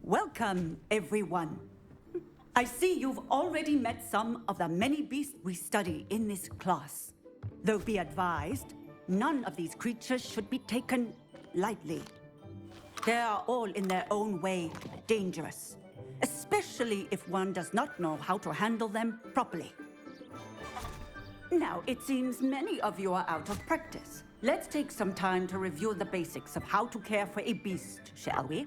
Welcome, everyone. I see you've already met some of the many beasts we study in this class. Though be advised, none of these creatures should be taken lightly. They are all in their own way dangerous, especially if one does not know how to handle them properly. Now, it seems many of you are out of practice. Let's take some time to review the basics of how to care for a beast, shall we?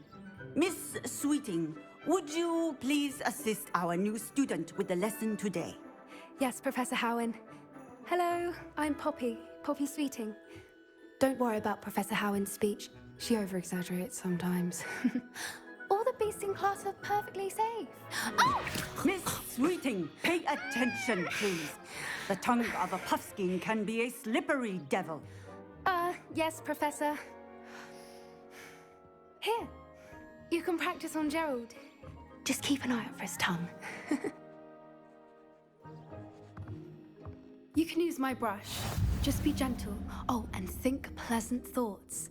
Miss Sweeting, would you please assist our new student with the lesson today? Yes, Professor Howen. Hello, I'm Poppy Sweeting. Don't worry about Professor Howen's speech. She over-exaggerates sometimes. All the beasts in class are perfectly safe. Oh! Miss Sweeting, pay attention, please. The tongue of a puffskein can be a slippery devil. Yes, Professor. Here, you can practice on Gerald. Just keep an eye out for his tongue. You can use my brush. Just be gentle. Oh, and think pleasant thoughts.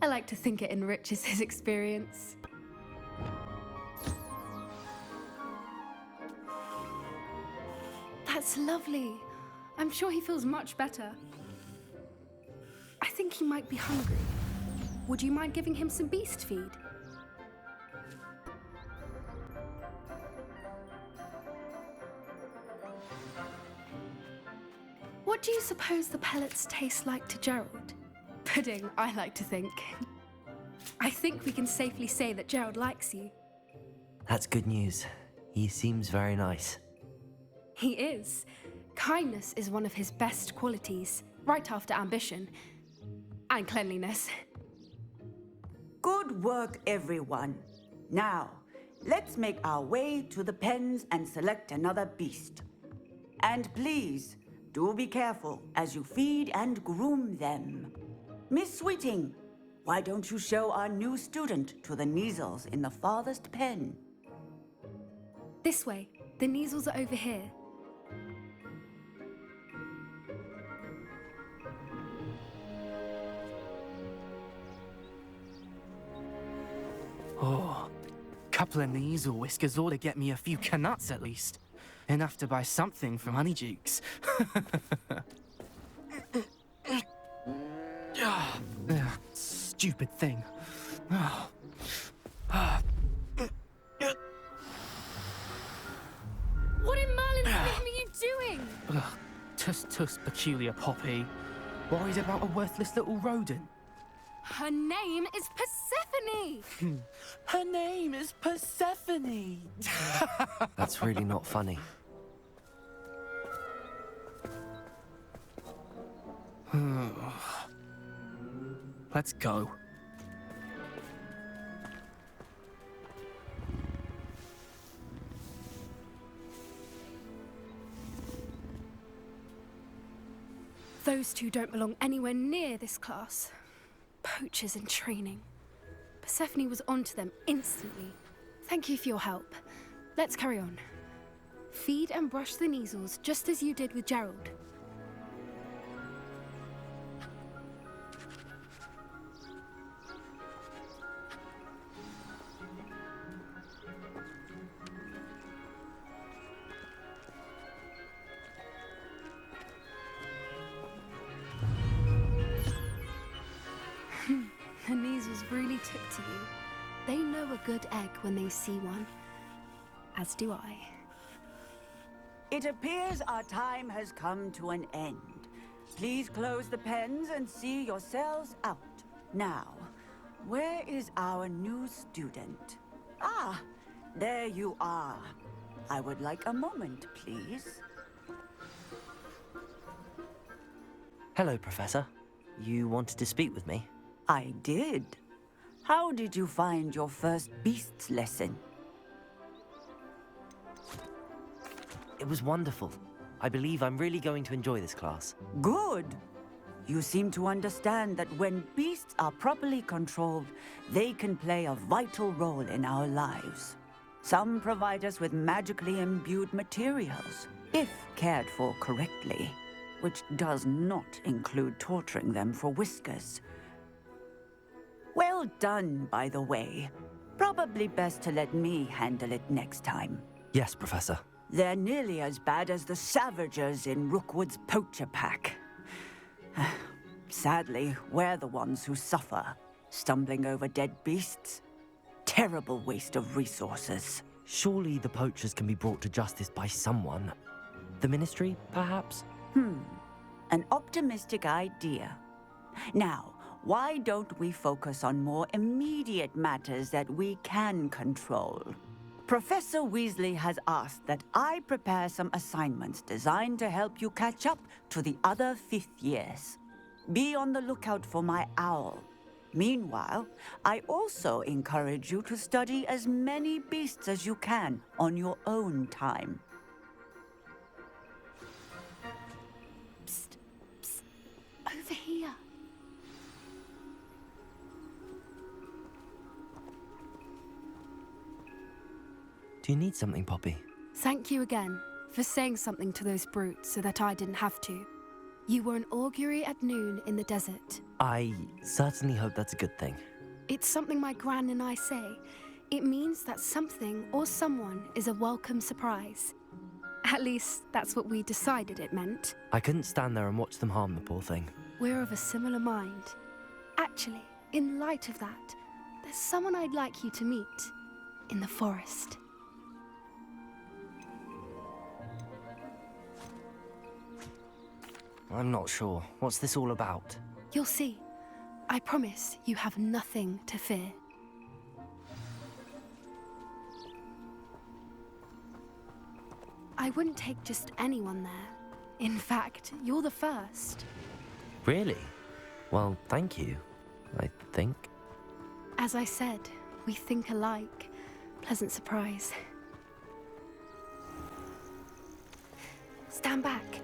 I like to think it enriches his experience. That's lovely. I'm sure he feels much better. I think he might be hungry. Would you mind giving him some beast feed? What do you suppose the pellets taste like to Gerald? Pudding, I like to think. I think we can safely say that Gerald likes you. That's good news. He seems very nice. He is. Kindness is one of his best qualities, right after ambition. And cleanliness. Good work, everyone. Now, let's make our way to the pens and select another beast. And please, do be careful as you feed and groom them. Miss Sweeting, why don't you show our new student to the Neasels in the farthest pen? This way. The Neasels are over here. Oh, couple of Neasel whiskers ought to get me a few canuts at least. Enough to buy something from Honeydukes. Stupid thing. What in Merlin's name are you doing? Tuss peculiar Poppy. Worried about a worthless little rodent. Her name is Persephone! Her name is Persephone! That's really not funny. Let's go. Those two don't belong anywhere near this class. Poachers in training. Persephone was onto them instantly. Thank you for your help. Let's carry on. Feed and brush the Neasels just as you did with Gerald. The Neasels really took to you. They know a good egg when they see one. As do I. It appears our time has come to an end. Please close the pens and see yourselves out. Now, where is our new student? Ah, there you are. I would like a moment, please. Hello, Professor. You wanted to speak with me? I did. How did you find your first beasts lesson? It was wonderful. I believe I'm really going to enjoy this class. Good. You seem to understand that when beasts are properly controlled, they can play a vital role in our lives. Some provide us with magically imbued materials, if cared for correctly, which does not include torturing them for whiskers. Well done, by the way. Probably best to let me handle it next time. Yes, Professor. They're nearly as bad as the Savagers in Rookwood's poacher pack. Sadly, we're the ones who suffer, stumbling over dead beasts. Terrible waste of resources. Surely the poachers can be brought to justice by someone. The Ministry, perhaps? An optimistic idea. Now, why don't we focus on more immediate matters that we can control? Professor Weasley has asked that I prepare some assignments designed to help you catch up to the other fifth years. Be on the lookout for my owl. Meanwhile, I also encourage you to study as many beasts as you can on your own time. Psst, psst. Over here. Do you need something, Poppy? Thank you again for saying something to those brutes so that I didn't have to. You were an augury at noon in the desert. I certainly hope that's a good thing. It's something my gran and I say. It means that something or someone is a welcome surprise. At least, that's what we decided it meant. I couldn't stand there and watch them harm the poor thing. We're of a similar mind. Actually, in light of that, there's someone I'd like you to meet. In the forest. I'm not sure. What's this all about? You'll see. I promise you have nothing to fear. I wouldn't take just anyone there. In fact, you're the first. Really? Well, thank you, I think. As I said, we think alike. Pleasant surprise. Stand back.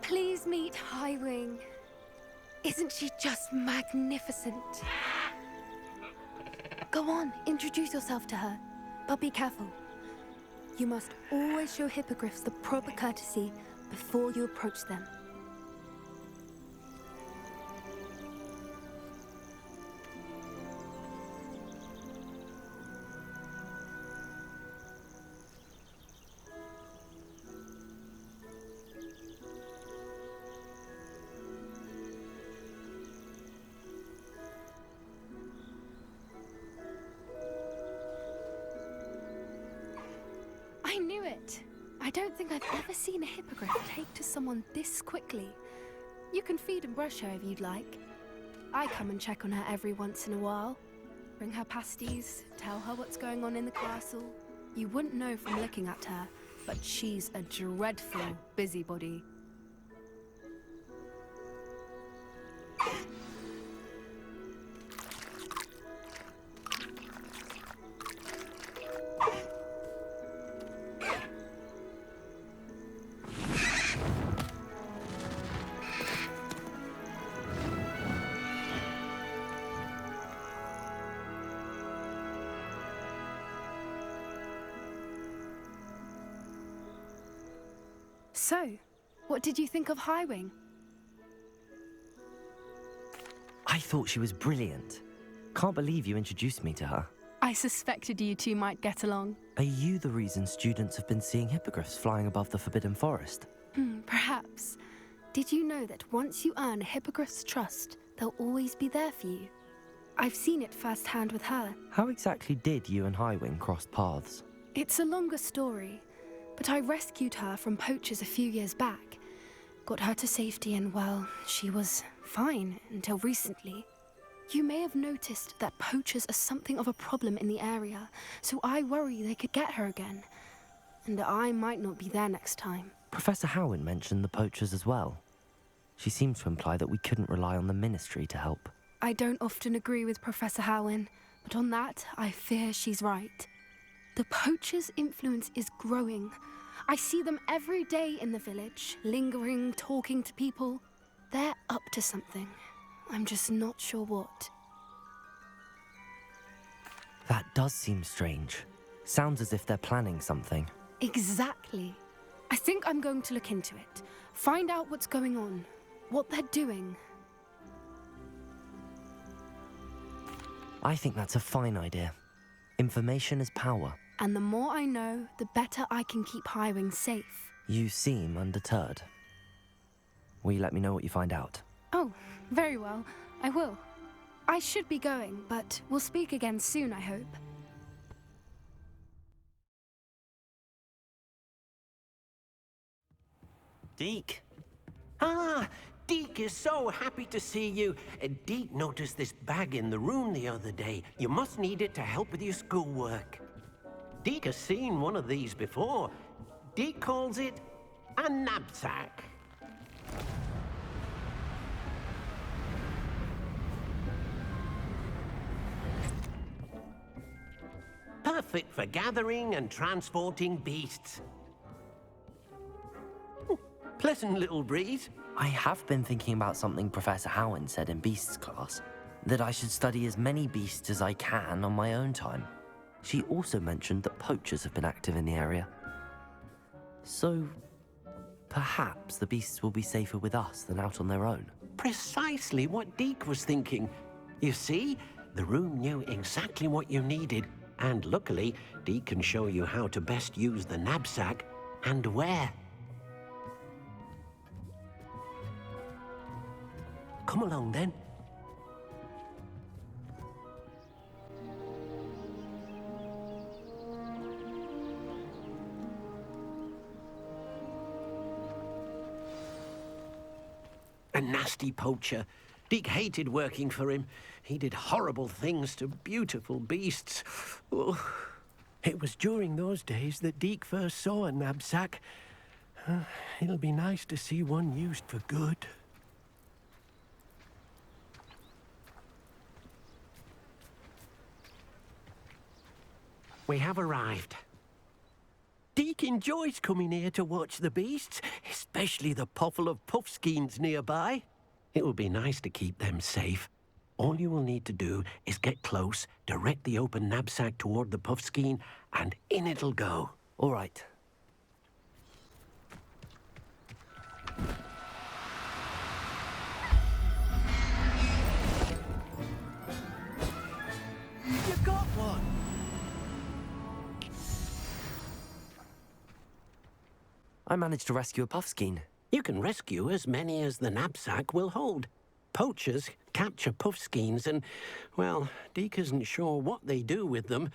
Please meet Highwing. Isn't she just magnificent? Go on, introduce yourself to her. But be careful. You must always show hippogriffs the proper courtesy before you approach them. I knew it! I don't think I've ever seen a hippogriff take to someone this quickly. You can feed and brush her if you'd like. I come and check on her every once in a while. Bring her pasties, tell her what's going on in the castle. You wouldn't know from looking at her, but she's a dreadful busybody. So, what did you think of Highwing? I thought she was brilliant. Can't believe you introduced me to her. I suspected you two might get along. Are you the reason students have been seeing hippogriffs flying above the Forbidden Forest? Perhaps. Did you know that once you earn a hippogriff's trust, they'll always be there for you? I've seen it firsthand with her. How exactly did you and Highwing cross paths? It's a longer story, but I rescued her from poachers a few years back. Got her to safety and, well, she was fine until recently. You may have noticed that poachers are something of a problem in the area, so I worry they could get her again. And I might not be there next time. Professor Howin mentioned the poachers as well. She seemed to imply that we couldn't rely on the Ministry to help. I don't often agree with Professor Howin, but on that, I fear she's right. The poachers' influence is growing. I see them every day in the village, lingering, talking to people. They're up to something. I'm just not sure what. That does seem strange. Sounds as if they're planning something. Exactly. I think I'm going to look into it. Find out what's going on. What they're doing. I think that's a fine idea. Information is power. And the more I know, the better I can keep Highwing safe. You seem undeterred. Will you let me know what you find out? Oh, very well. I will. I should be going, but we'll speak again soon, I hope. Deke! Ah, Deke is so happy to see you. Deke noticed this bag in the room the other day. You must need it to help with your schoolwork. Deke has seen one of these before. Deke calls it a knapsack. Perfect for gathering and transporting beasts. Pleasant little breeze. I have been thinking about something Professor Howard said in Beasts class. That I should study as many beasts as I can on my own time. She also mentioned that poachers have been active in the area. So, perhaps the beasts will be safer with us than out on their own. Precisely what Deke was thinking. You see, the room knew exactly what you needed, and luckily, Deke can show you how to best use the knapsack and where. Come along then. A nasty poacher. Deke hated working for him. He did horrible things to beautiful beasts. Oh. It was during those days that Deke first saw a knapsack. It'll be nice to see one used for good. We have arrived. Deke enjoys coming here to watch the beasts, especially the potful of puffskeins nearby. It will be nice to keep them safe. All you will need to do is get close, direct the open knapsack toward the puffskein, and in it'll go. All right. You got one! I managed to rescue a puffskein. You can rescue as many as the knapsack will hold. Poachers capture puffskeins and, well, Deke isn't sure what they do with them.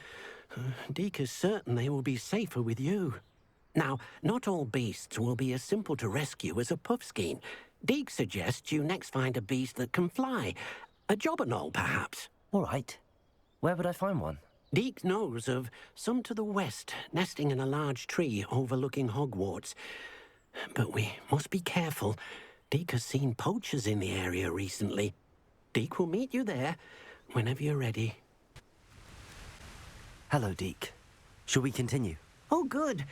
Deke is certain they will be safer with you. Now, not all beasts will be as simple to rescue as a puffskein. Deke suggests you next find a beast that can fly. A jobberknoll, perhaps. All right. Where would I find one? Deke knows of some to the west, nesting in a large tree overlooking Hogwarts. But we must be careful. Deke has seen poachers in the area recently. Deke will meet you there whenever you're ready. Hello, Deke. Shall we continue? Oh, good.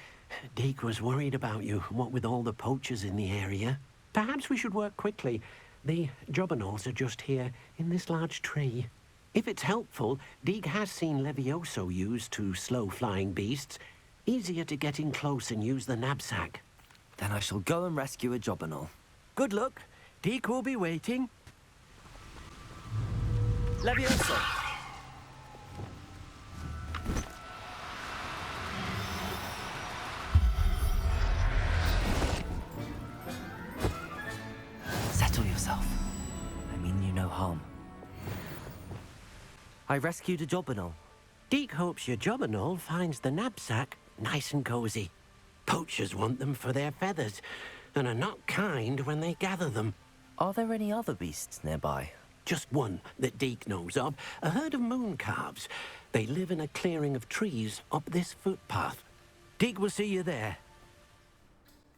Deke was worried about you, what with all the poachers in the area. Perhaps we should work quickly. The jobberknolls are just here, in this large tree. If it's helpful, Deke has seen Levioso used to slow flying beasts. Easier to get in close and use the knapsack. Then I shall go and rescue a jobberknoll. Good luck. Deke will be waiting. Levioso! Settle yourself. I mean you no harm. I rescued a jobberknoll. Deke hopes your jobberknoll finds the knapsack nice and cozy. Poachers want them for their feathers, and are not kind when they gather them. Are there any other beasts nearby? Just one that Deke knows of, a herd of moon calves. They live in a clearing of trees up this footpath. Deke will see you there.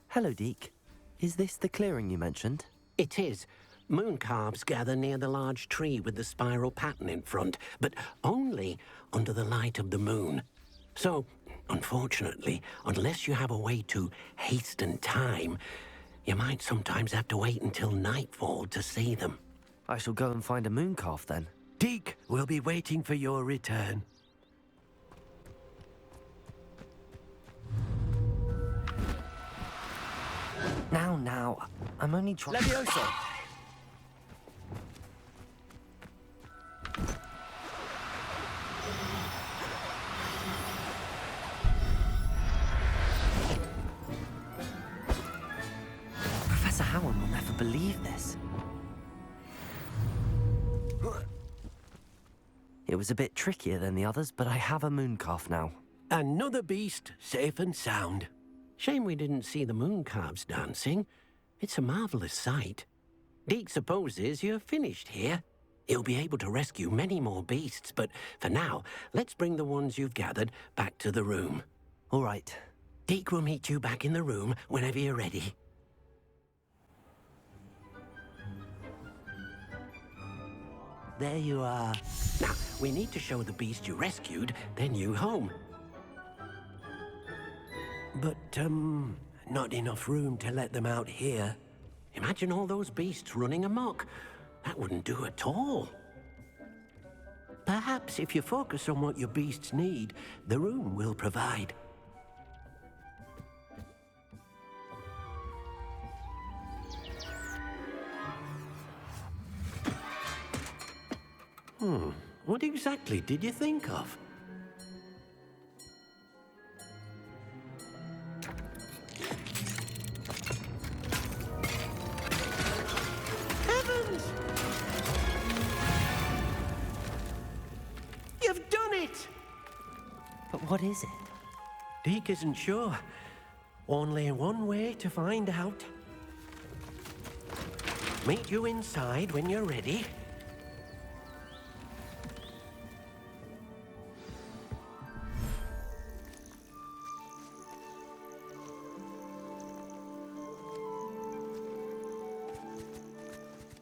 Hello, Deke. Is this the clearing you mentioned? It is. Moon calves gather near the large tree with the spiral pattern in front, but only under the light of the moon. So, unfortunately, unless you have a way to hasten time, you might sometimes have to wait until nightfall to see them. I shall go and find a mooncalf then. Deke will be waiting for your return. Now, I'm only trying. Levioso! Professor Howard will never believe this. It was a bit trickier than the others, but I have a mooncalf now. Another beast, safe and sound. Shame we didn't see the mooncalves dancing. It's a marvelous sight. Deke supposes you're finished here. He'll be able to rescue many more beasts, but for now, let's bring the ones you've gathered back to the room. All right. Deke will meet you back in the room whenever you're ready. There you are. Now, we need to show the beast you rescued their new home. But, not enough room to let them out here. Imagine all those beasts running amok. That wouldn't do at all. Perhaps if you focus on what your beasts need, the room will provide. What exactly did you think of? Heavens! You've done it! But what is it? Deke isn't sure. Only one way to find out. Meet you inside when you're ready.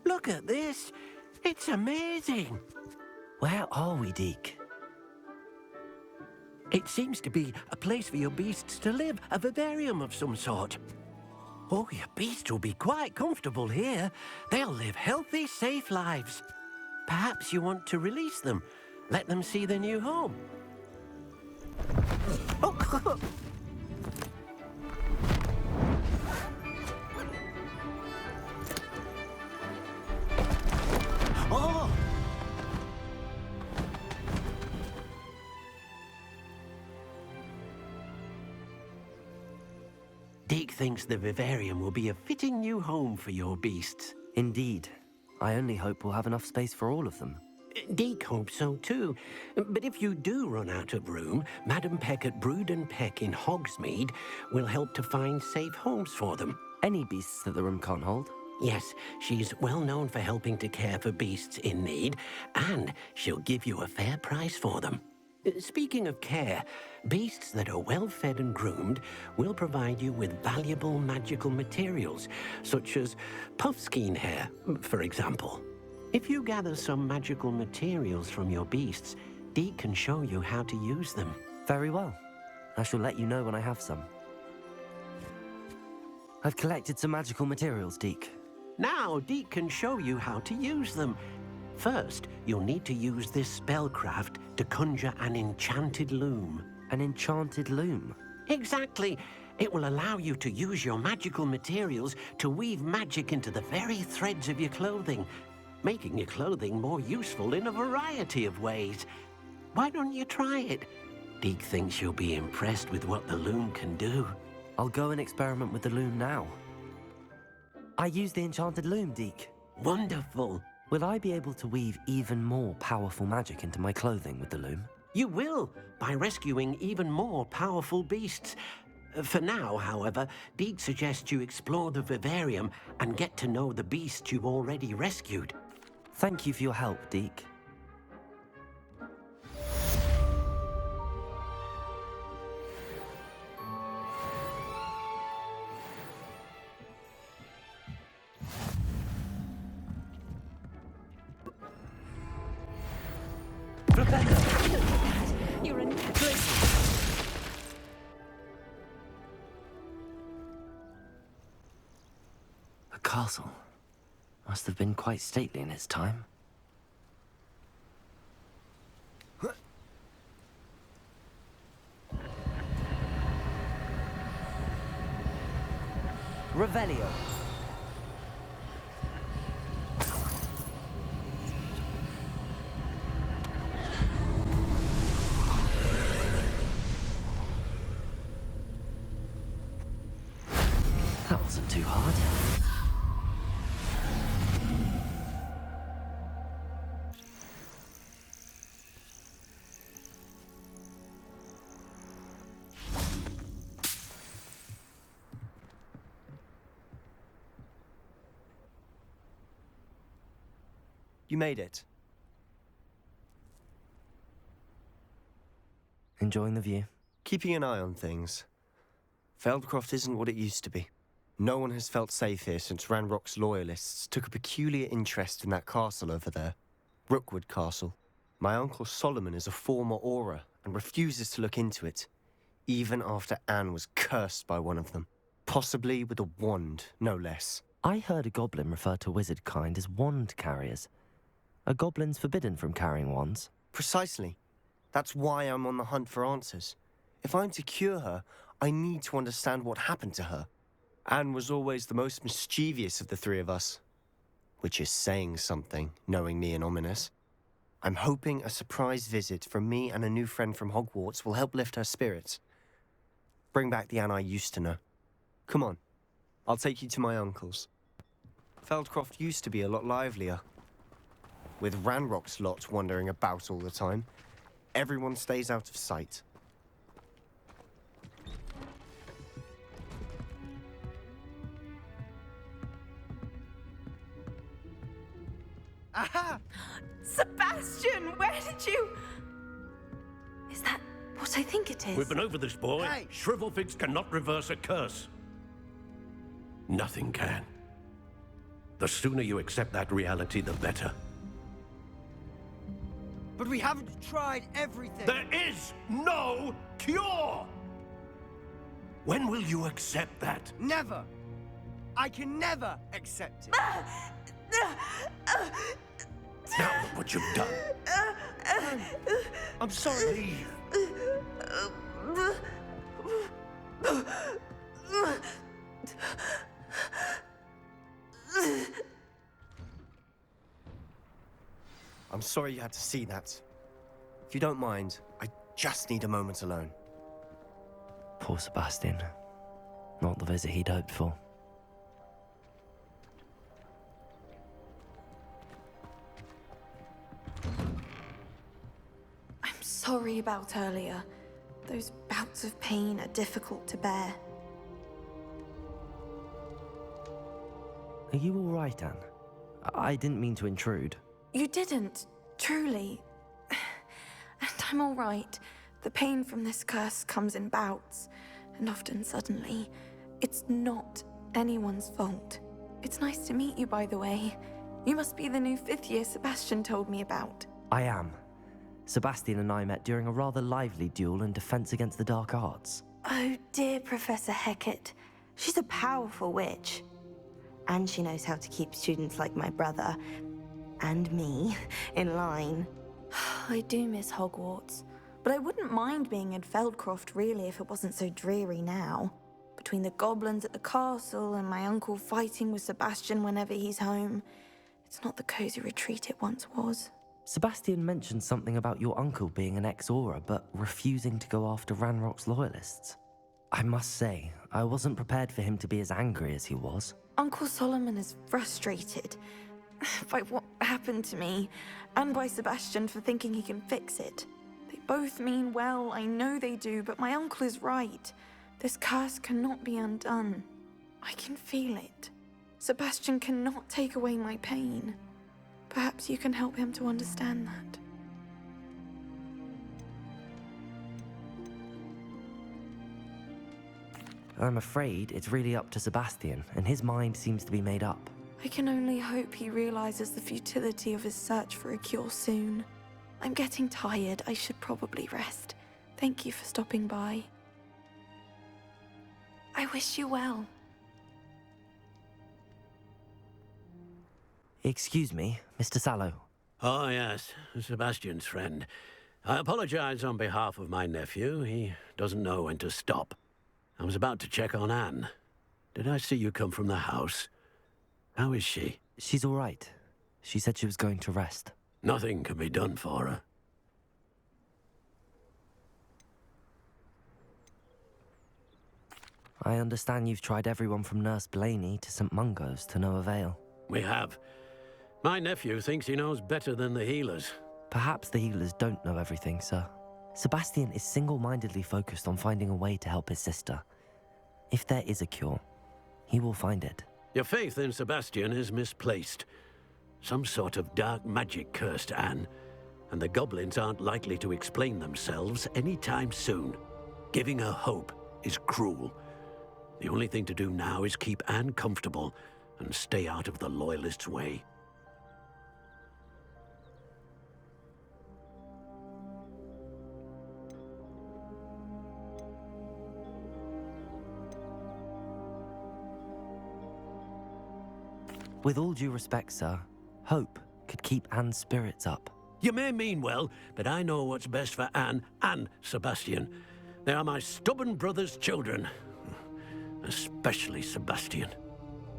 Look at this. It's amazing. Where are we, Deke? It seems to be a place for your beasts to live, a vivarium of some sort. Oh, your beasts will be quite comfortable here. They'll live healthy, safe lives. Perhaps you want to release them, let them see their new home. Oh. Oh! Deke thinks the vivarium will be a fitting new home for your beasts. Indeed. I only hope we'll have enough space for all of them. Deke hopes so too. But if you do run out of room, Madam Peck at Brood and Peck in Hogsmeade will help to find safe homes for them. Any beasts that the room can't hold? Yes, she's well known for helping to care for beasts in need, and she'll give you a fair price for them. Speaking of care, beasts that are well fed and groomed will provide you with valuable magical materials, such as puffskein hair, for example. If you gather some magical materials from your beasts, Deke can show you how to use them. Very well. I shall let you know when I have some. I've collected some magical materials, Deke. Now Deke can show you how to use them. First, you'll need to use this spellcraft to conjure an enchanted loom. An enchanted loom? Exactly. It will allow you to use your magical materials to weave magic into the very threads of your clothing, making your clothing more useful in a variety of ways. Why don't you try it? Deke thinks you'll be impressed with what the loom can do. I'll go and experiment with the loom now. I use the enchanted loom, Deke. Wonderful. Will I be able to weave even more powerful magic into my clothing with the loom? You will, by rescuing even more powerful beasts. For now, however, Deke suggests you explore the vivarium and get to know the beasts you've already rescued. Thank you for your help, Deke. You're a necklace. A castle. Must have been quite stately in his time. Revelio. That wasn't too hard. You made it. Enjoying the view? Keeping an eye on things. Feldcroft isn't what it used to be. No one has felt safe here since Ranrock's loyalists took a peculiar interest in that castle over there. Rookwood Castle. My uncle Solomon is a former Auror and refuses to look into it, even after Anne was cursed by one of them. Possibly with a wand, no less. I heard a goblin refer to wizard kind as wand carriers. Are goblins forbidden from carrying wands? Precisely. That's why I'm on the hunt for answers. If I'm to cure her, I need to understand what happened to her. Anne was always the most mischievous of the three of us. Which is saying something, knowing me and Ominous. I'm hoping a surprise visit from me and a new friend from Hogwarts will help lift her spirits. Bring back the Anne I used to know. Come on, I'll take you to my uncle's. Feldcroft used to be a lot livelier. With Ranrock's lot wandering about all the time, everyone stays out of sight. Aha! Sebastian, where did you... Is that what I think it is? We've been over this, boy. Hey! Shrivelfigs cannot reverse a curse. Nothing can. The sooner you accept that reality, the better. But we haven't tried everything. There is no cure! When will you accept that? Never. I can never accept it. Now look what you've done. I'm sorry. Leave. I'm sorry you had to see that. If you don't mind, I just need a moment alone. Poor Sebastian. Not the visit he'd hoped for. I'm sorry about earlier. Those bouts of pain are difficult to bear. Are you all right, Anne? I didn't mean to intrude. You didn't, truly. And I'm all right. The pain from this curse comes in bouts, and often suddenly. It's not anyone's fault. It's nice to meet you, by the way. You must be the new 5th year Sebastian told me about. I am. Sebastian and I met during a rather lively duel in defense against the dark arts. Oh, dear Professor Hecat. She's a powerful witch. And she knows how to keep students like my brother, and me, in line. I do miss Hogwarts, but I wouldn't mind being in Feldcroft, really, if it wasn't so dreary now. Between the goblins at the castle and my uncle fighting with Sebastian whenever he's home, it's not the cozy retreat it once was. Sebastian mentioned something about your uncle being an ex-Auror, but refusing to go after Ranrock's loyalists. I must say, I wasn't prepared for him to be as angry as he was. Uncle Solomon is frustrated by what happened to me, and by Sebastian for thinking he can fix it. They both mean well, I know they do, but my uncle is right. This curse cannot be undone. I can feel it. Sebastian cannot take away my pain. Perhaps you can help him to understand that. I'm afraid it's really up to Sebastian, and his mind seems to be made up. I can only hope he realizes the futility of his search for a cure soon. I'm getting tired. I should probably rest. Thank you for stopping by. I wish you well. Excuse me, Mr. Sallow. Oh, yes, Sebastian's friend. I apologize on behalf of my nephew. He doesn't know when to stop. I was about to check on Anne. Did I see you come from the house? How is she? She's all right. She said she was going to rest. Nothing can be done for her. I understand you've tried everyone from Nurse Blaney to St. Mungo's to no avail. We have. My nephew thinks he knows better than the healers. Perhaps the healers don't know everything, sir. Sebastian is single-mindedly focused on finding a way to help his sister. If there is a cure, he will find it. Your faith in Sebastian is misplaced. Some sort of dark magic cursed Anne, and the goblins aren't likely to explain themselves anytime soon. Giving her hope is cruel. The only thing to do now is keep Anne comfortable and stay out of the Loyalists' way. With all due respect, sir, hope could keep Anne's spirits up. You may mean well, but I know what's best for Anne and Sebastian. They are my stubborn brother's children. Especially Sebastian.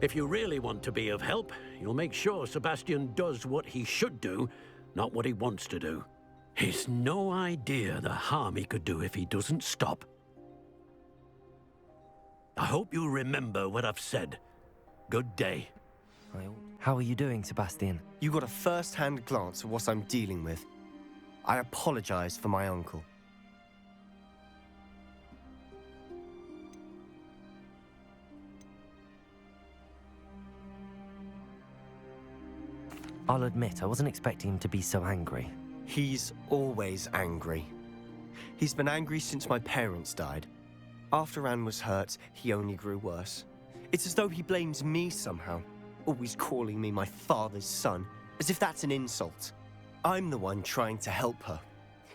If you really want to be of help, you'll make sure Sebastian does what he should do, not what he wants to do. He's no idea the harm he could do if he doesn't stop. I hope you remember what I've said. Good day. How are you doing, Sebastian? You got a first-hand glance at what I'm dealing with. I apologize for my uncle. I'll admit, I wasn't expecting him to be so angry. He's always angry. He's been angry since my parents died. After Anne was hurt, he only grew worse. It's as though he blames me somehow, always calling me my father's son, as if that's an insult. I'm the one trying to help her.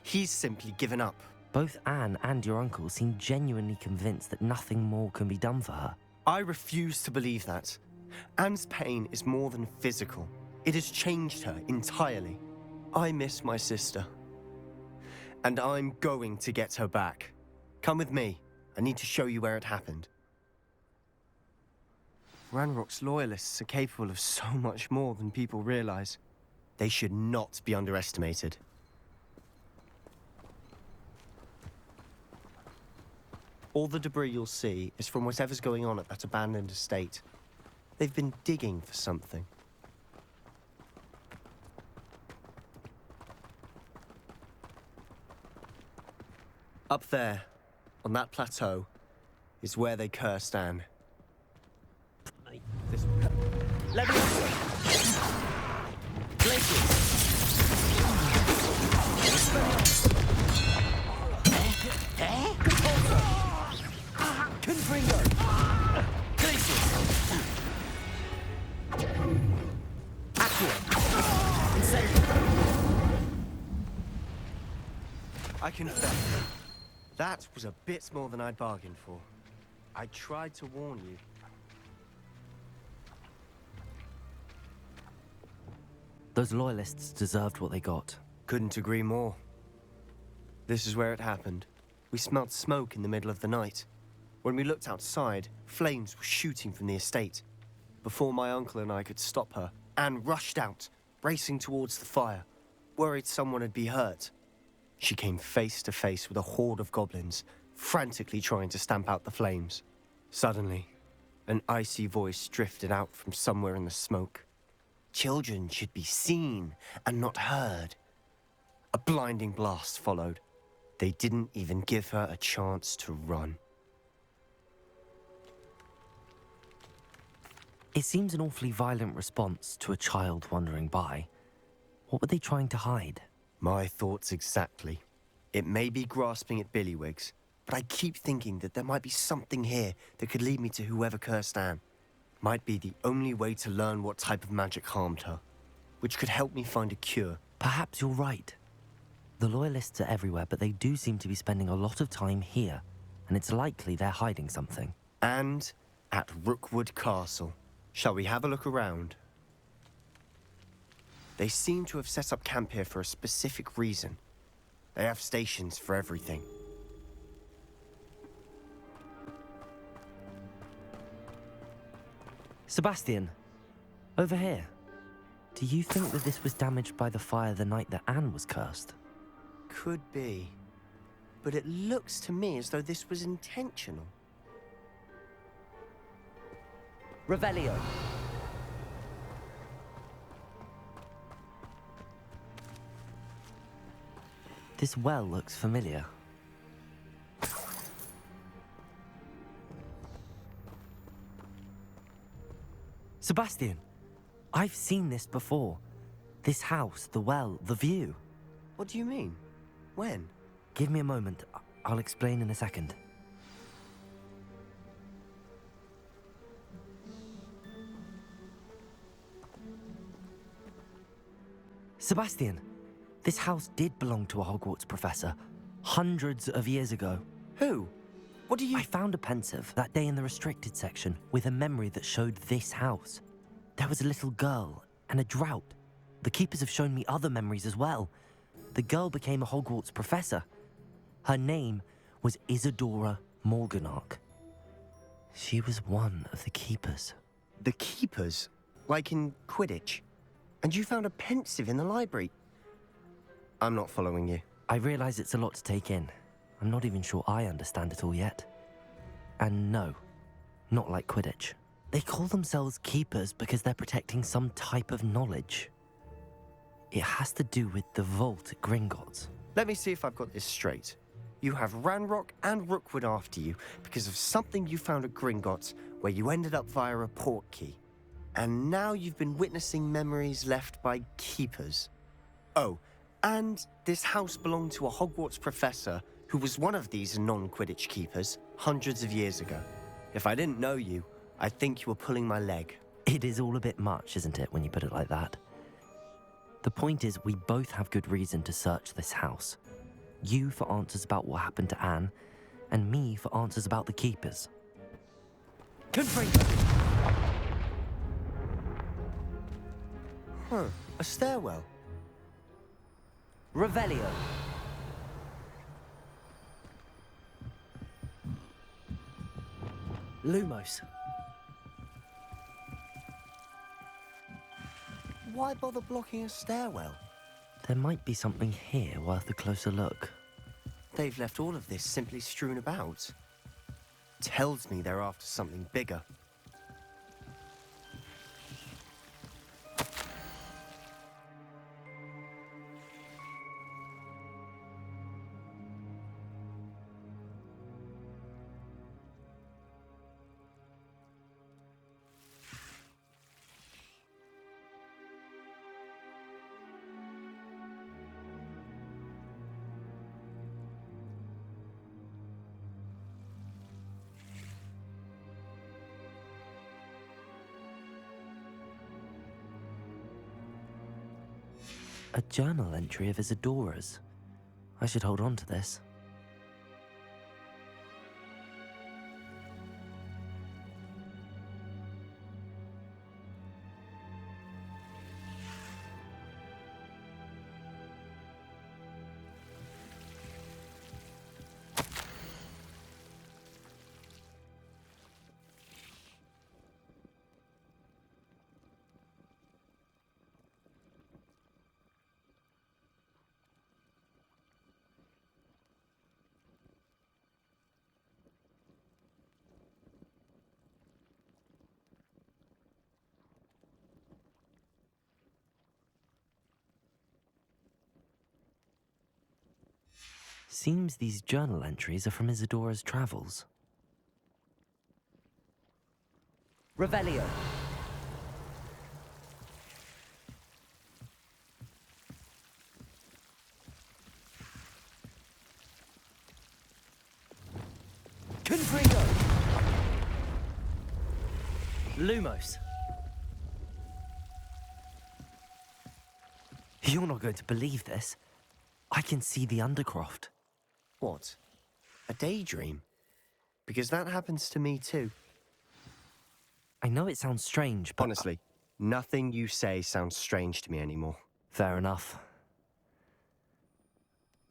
He's simply given up. Both Anne and your uncle seem genuinely convinced that nothing more can be done for her. I refuse to believe that. Anne's pain is more than physical. It has changed her entirely. I miss my sister. And I'm going to get her back. Come with me. I need to show you where it happened. Ranrock's loyalists are capable of so much more than people realize. They should not be underestimated. All the debris you'll see is from whatever's going on at that abandoned estate. They've been digging for something. Up there, on that plateau, is where they cursed Anne. This way. Let me I confess, that was a bit more than I'd bargained for. I tried to warn you. Those loyalists deserved what they got. Couldn't agree more. This is where it happened. We smelled smoke in the middle of the night. When we looked outside, flames were shooting from the estate. Before my uncle and I could stop her, Anne rushed out, racing towards the fire, worried someone had been hurt. She came face to face with a horde of goblins, frantically trying to stamp out the flames. Suddenly, an icy voice drifted out from somewhere in the smoke. Children should be seen and not heard. A blinding blast followed. They didn't even give her a chance to run. It seems an awfully violent response to a child wandering by. What were they trying to hide? My thoughts exactly. It may be grasping at billywhigs, but I keep thinking that there might be something here that could lead me to whoever cursed Anne. Might be the only way to learn what type of magic harmed her, which could help me find a cure. Perhaps you're right. The Loyalists are everywhere, but they do seem to be spending a lot of time here, and it's likely they're hiding something. And at Rookwood Castle. Shall we have a look around? They seem to have set up camp here for a specific reason. They have stations for everything. Sebastian, over here. Do you think that this was damaged by the fire the night that Anne was cursed? Could be. But it looks to me as though this was intentional. Revelio. This well looks familiar. Sebastian, I've seen this before. This house, the well, the view. What do you mean? When? Give me a moment. I'll explain in a second. Sebastian, this house did belong to a Hogwarts professor hundreds of years ago. Who? What do you... I found a pensive that day in the restricted section with a memory that showed this house. There was a little girl and a drought. The keepers have shown me other memories as well. The girl became a Hogwarts professor. Her name was Isadora Morganach. She was one of the keepers. The keepers? Like in Quidditch? And you found a pensive in the library? I'm not following you. I realize it's a lot to take in. I'm not even sure I understand it all yet. And no, not like Quidditch. They call themselves keepers because they're protecting some type of knowledge. It has to do with the vault at Gringotts. Let me see if I've got this straight. You have Ranrock and Rookwood after you because of something you found at Gringotts where you ended up via a portkey. And now you've been witnessing memories left by keepers. Oh, and this house belonged to a Hogwarts professor who was one of these non-Quidditch keepers hundreds of years ago. If I didn't know you, I'd think you were pulling my leg. It is all a bit much, isn't it, when you put it like that? The point is, we both have good reason to search this house. You for answers about what happened to Anne, and me for answers about the keepers. Confringo! Huh, a stairwell. Revelio. Lumos. Why bother blocking a stairwell? There might be something here worth a closer look. They've left all of this simply strewn about. Tells me they're after something bigger. A journal entry of Isadora's. I should hold on to this. Seems these journal entries are from Isadora's travels. Revelio. Confringo. Lumos. You're not going to believe this. I can see the Undercroft. What? A daydream? Because that happens to me too. I know it sounds strange, but... Honestly, nothing you say sounds strange to me anymore. Fair enough.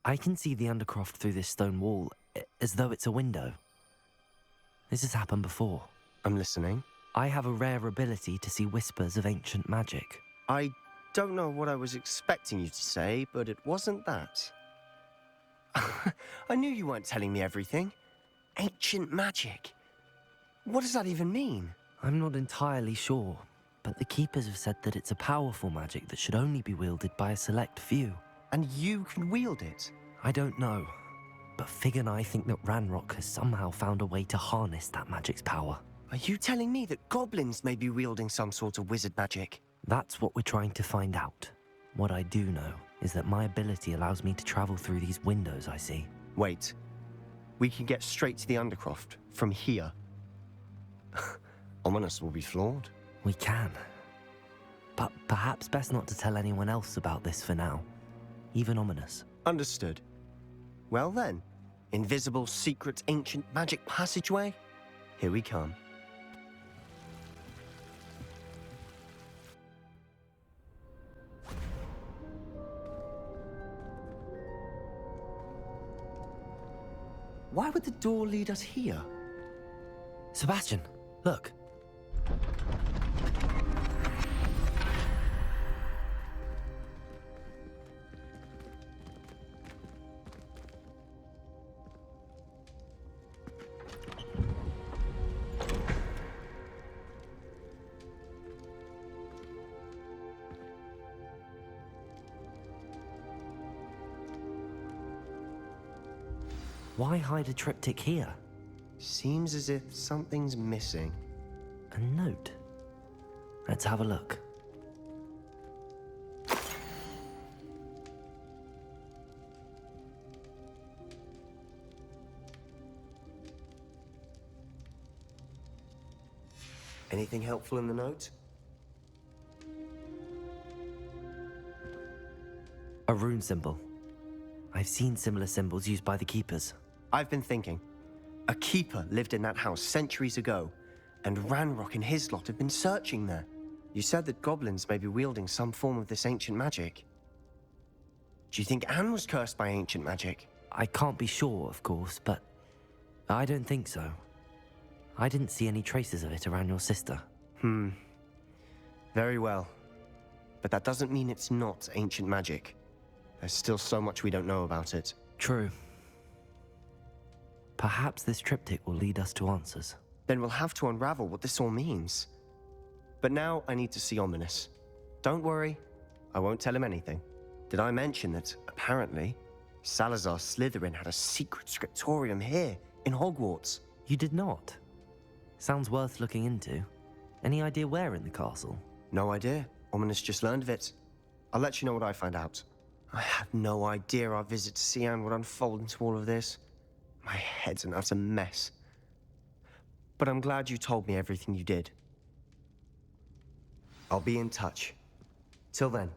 I can see the Undercroft through this stone wall, as though it's a window. This has happened before. I'm listening. I have a rare ability to see whispers of ancient magic. I don't know what I was expecting you to say, but it wasn't that. I knew you weren't telling me everything. Ancient magic. What does that even mean? I'm not entirely sure, but the Keepers have said that it's a powerful magic that should only be wielded by a select few. And you can wield it? I don't know, but Fig and I think that Ranrock has somehow found a way to harness that magic's power. Are you telling me that goblins may be wielding some sort of wizard magic? That's what we're trying to find out. What I do know is that my ability allows me to travel through these windows I see. Wait. We can get straight to the Undercroft from here. Ominous will be floored. We can. But perhaps best not to tell anyone else about this for now. Even Ominous. Understood. Well then, invisible, secret, ancient magic passageway? Here we come. Why would the door lead us here? Sebastian, look. Why hide a triptych here? Seems as if something's missing. A note. Let's have a look. Anything helpful in the note? A rune symbol. I've seen similar symbols used by the Keepers. I've been thinking. A keeper lived in that house centuries ago, and Ranrock and his lot have been searching there. You said that goblins may be wielding some form of this ancient magic. Do you think Anne was cursed by ancient magic? I can't be sure, of course, but I don't think so. I didn't see any traces of it around your sister. Very well. But that doesn't mean it's not ancient magic. There's still so much we don't know about it. True. Perhaps this triptych will lead us to answers. Then we'll have to unravel what this all means. But now I need to see Ominous. Don't worry, I won't tell him anything. Did I mention that, apparently, Salazar Slytherin had a secret scriptorium here, in Hogwarts? You did not? Sounds worth looking into. Any idea where in the castle? No idea. Ominous just learned of it. I'll let you know what I find out. I had no idea our visit to Cian would unfold into all of this. My head's an utter mess. But I'm glad you told me everything you did. I'll be in touch. Till then.